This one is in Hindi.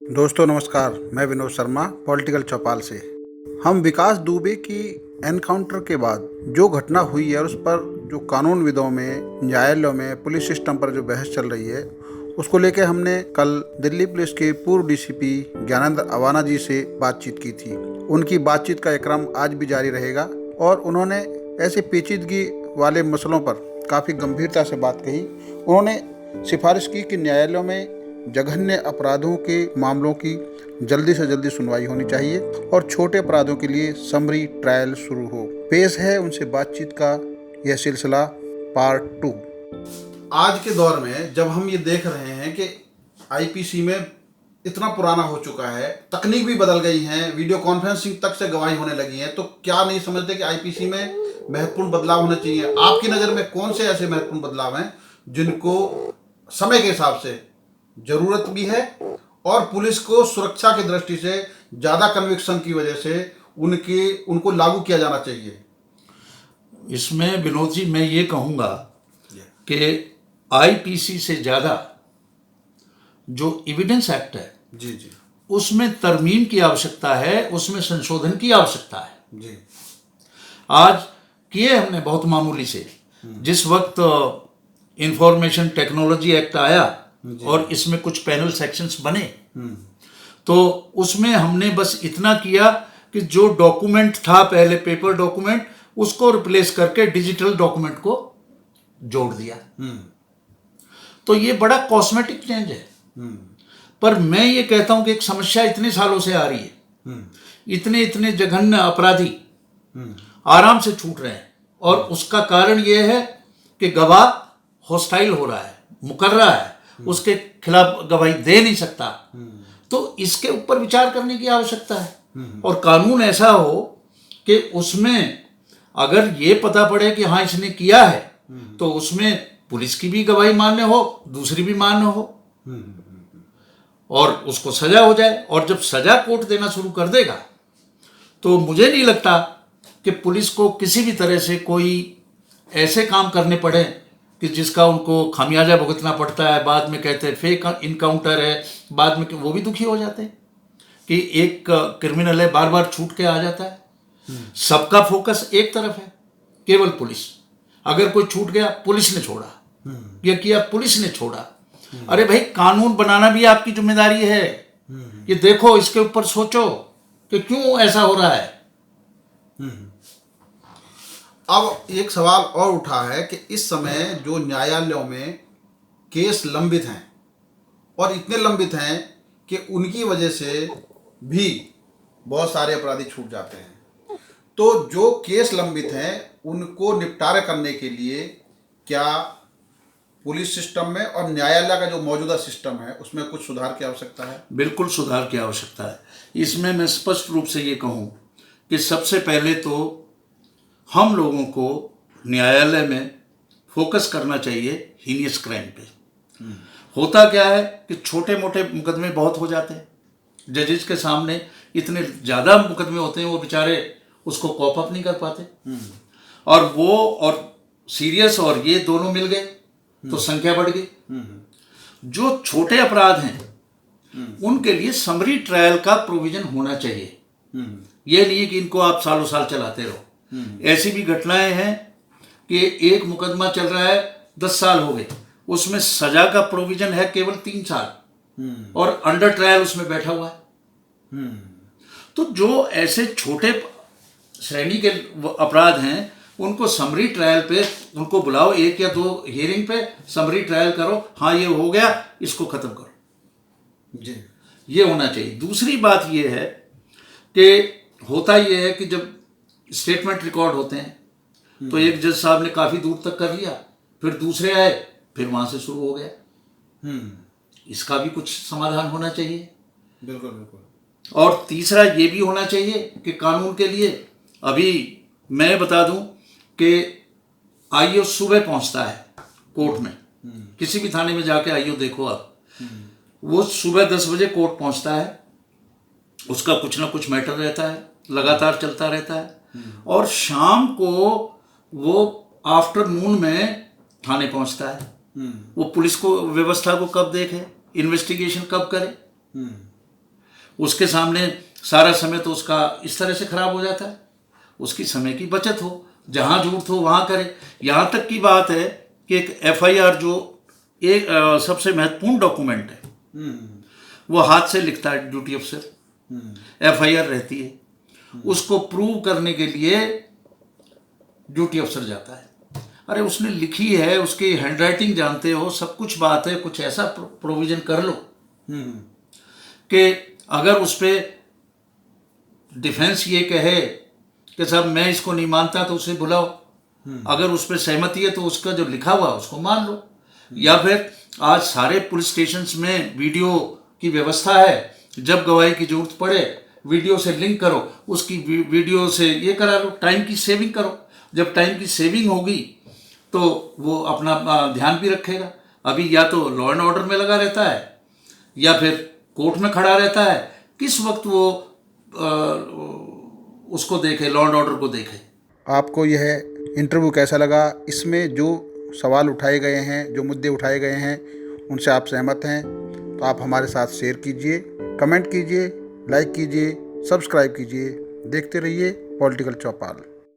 दोस्तों नमस्कार, मैं विनोद शर्मा पॉलिटिकल चौपाल से। हम विकास दुबे की एनकाउंटर के बाद जो घटना हुई है और उस पर जो कानूनविदों में, न्यायालयों में, पुलिस सिस्टम पर जो बहस चल रही है, उसको लेके हमने कल दिल्ली पुलिस के पूर्व डीसीपी ज्ञानेंद्र अवाना जी से बातचीत की थी। उनकी बातचीत का ये क्रम आज भी जारी रहेगा और उन्होंने ऐसे पेचीदगी वाले मसलों पर काफ़ी गंभीरता से बात कही। उन्होंने सिफारिश की कि न्यायालयों में जघन्य अपराधों के मामलों की जल्दी से जल्दी सुनवाई होनी चाहिए और छोटे अपराधों के लिए समरी ट्रायल शुरू हो। पेश है उनसे बातचीत का यह सिलसिला पार्ट 2। आज के दौर में जब हम ये देख रहे हैं कि आईपीसी में इतना पुराना हो चुका है, तकनीक भी बदल गई है, वीडियो कॉन्फ्रेंसिंग तक से गवाही होने लगी है, तो क्या नहीं समझते कि आईपीसी में महत्वपूर्ण बदलाव होने चाहिए? आपकी नज़र में कौन से ऐसे महत्वपूर्ण बदलाव हैं जिनको समय के हिसाब से जरूरत भी है और पुलिस को सुरक्षा की दृष्टि से ज़्यादा कन्विक्शन की वजह से उनको लागू किया जाना चाहिए? इसमें विनोद जी मैं ये कहूँगा कि आईपीसी से ज़्यादा जो एविडेंस एक्ट है जी जी उसमें तरमीम की आवश्यकता है, उसमें संशोधन की आवश्यकता है। जी आज किए हमने बहुत मामूली से। जिस वक्त इंफॉर्मेशन टेक्नोलॉजी एक्ट आया और इसमें कुछ पैनल सेक्शंस बने, तो उसमें हमने बस इतना किया कि जो डॉक्यूमेंट था पहले पेपर डॉक्यूमेंट, उसको रिप्लेस करके डिजिटल डॉक्यूमेंट को जोड़ दिया। तो ये बड़ा कॉस्मेटिक चेंज है। पर मैं ये कहता हूं कि एक समस्या इतने सालों से आ रही है, इतने इतने जघन्य अपराधी आराम से छूट रहे हैं और उसका कारण ये है कि गवाह हॉस्टाइल हो रहा है, मुकर्रा है, उसके खिलाफ गवाही दे नहीं सकता। तो इसके ऊपर विचार करने की आवश्यकता है और कानून ऐसा हो कि उसमें अगर ये पता पड़े कि हाँ इसने किया है, तो उसमें पुलिस की भी गवाही मान्य हो, दूसरी भी मान्य हो और उसको सजा हो जाए। और जब सजा कोर्ट देना शुरू कर देगा तो मुझे नहीं लगता कि पुलिस को किसी भी तरह से कोई ऐसे काम करने पड़े कि जिसका उनको खामियाजा भुगतना पड़ता है। बाद में कहते हैं फेक इनकाउंटर है, बाद में वो भी दुखी हो जाते हैं कि एक क्रिमिनल है, बार बार छूट के आ जाता है। सबका फोकस एक तरफ है, केवल पुलिस। अगर कोई छूट गया, पुलिस ने छोड़ा, ये किया पुलिस ने छोड़ा। अरे भाई, कानून बनाना भी आपकी जिम्मेदारी है। ये देखो, इसके ऊपर सोचो कि क्यों ऐसा हो रहा है। अब एक सवाल और उठा है कि इस समय जो न्यायालयों में केस लंबित हैं और इतने लंबित हैं कि उनकी वजह से भी बहुत सारे अपराधी छूट जाते हैं, तो जो केस लंबित हैं उनको निपटारा करने के लिए क्या पुलिस सिस्टम में और न्यायालय का जो मौजूदा सिस्टम है उसमें कुछ सुधार की आवश्यकता है? बिल्कुल सुधार की आवश्यकता है। इसमें मैं स्पष्ट रूप से ये कहूँ कि सबसे पहले तो हम लोगों को न्यायालय में फोकस करना चाहिए हीनियस क्राइम पे। होता क्या है कि छोटे मोटे मुकदमे बहुत हो जाते हैं, जजेस के सामने इतने ज़्यादा मुकदमे होते हैं, वो बेचारे उसको कॉप अप नहीं कर पाते। और वो और सीरियस और ये दोनों मिल गए तो संख्या बढ़ गई। जो छोटे अपराध हैं उनके लिए समरी ट्रायल का प्रोविजन होना चाहिए। ये नहीं है कि इनको आप सालों साल चलाते रहो। ऐसी भी घटनाएं हैं कि एक मुकदमा चल रहा है, 10 साल हो गए, उसमें सजा का प्रोविजन है केवल 3 साल और अंडर ट्रायल उसमें बैठा हुआ है। तो जो ऐसे छोटे श्रेणी के अपराध हैं उनको समरी ट्रायल पे उनको बुलाओ, 1 या 2 हियरिंग पे समरी ट्रायल करो, हाँ ये हो गया, इसको खत्म करो जी। ये होना चाहिए। दूसरी बात ये है कि होता ये है कि जब स्टेटमेंट रिकॉर्ड होते हैं तो एक जज साहब ने काफ़ी दूर तक कर लिया, फिर दूसरे आए, फिर वहाँ से शुरू हो गया। इसका भी कुछ समाधान होना चाहिए। बिल्कुल बिल्कुल। और तीसरा ये भी होना चाहिए कि कानून के लिए अभी मैं बता दूं कि आईओ सुबह पहुंचता है कोर्ट में। किसी भी थाने में जाके आईओ देखो आप, वो सुबह 10 बजे कोर्ट पहुंचता है। उसका कुछ ना कुछ मैटर रहता है, लगातार चलता रहता है। और शाम को वो आफ्टरनून में थाने पहुंचता है। वो पुलिस को व्यवस्था को कब देखे, इन्वेस्टिगेशन कब करे, उसके सामने सारा समय तो उसका इस तरह से खराब हो जाता है। उसकी समय की बचत हो, जहाँ जरूरत हो वहाँ करे। यहाँ तक की बात है कि एक एफआईआर जो एक सबसे महत्वपूर्ण डॉक्यूमेंट है, वो हाथ से लिखता है ड्यूटी अफसर। एफआईआर रहती है, उसको प्रूव करने के लिए ड्यूटी अफसर जाता है। अरे उसने लिखी है, उसकी हैंडराइटिंग जानते हो, सब कुछ बात है, कुछ ऐसा प्रोविजन कर लो कि अगर उस पर डिफेंस ये कहे कि साहब मैं इसको नहीं मानता तो उसे बुलाओ, अगर उस पर सहमति है तो उसका जो लिखा हुआ उसको मान लो। या फिर आज सारे पुलिस स्टेशंस में वीडियो की व्यवस्था है, जब गवाही की जरूरत पड़े वीडियो से लिंक करो, उसकी वीडियो से ये करा लो, टाइम की सेविंग करो। जब टाइम की सेविंग होगी तो वो अपना ध्यान भी रखेगा। अभी या तो लॉ एंड ऑर्डर में लगा रहता है या फिर कोर्ट में खड़ा रहता है, किस वक्त वो उसको देखे, लॉ एंड ऑर्डर को देखे। आपको यह इंटरव्यू कैसा लगा? इसमें जो सवाल उठाए गए हैं, जो मुद्दे उठाए गए हैं, उनसे आप सहमत हैं तो आप हमारे साथ शेयर कीजिए, कमेंट कीजिए, लाइक कीजिए, सब्सक्राइब कीजिए। देखते रहिए पॉलिटिकल चौपाल।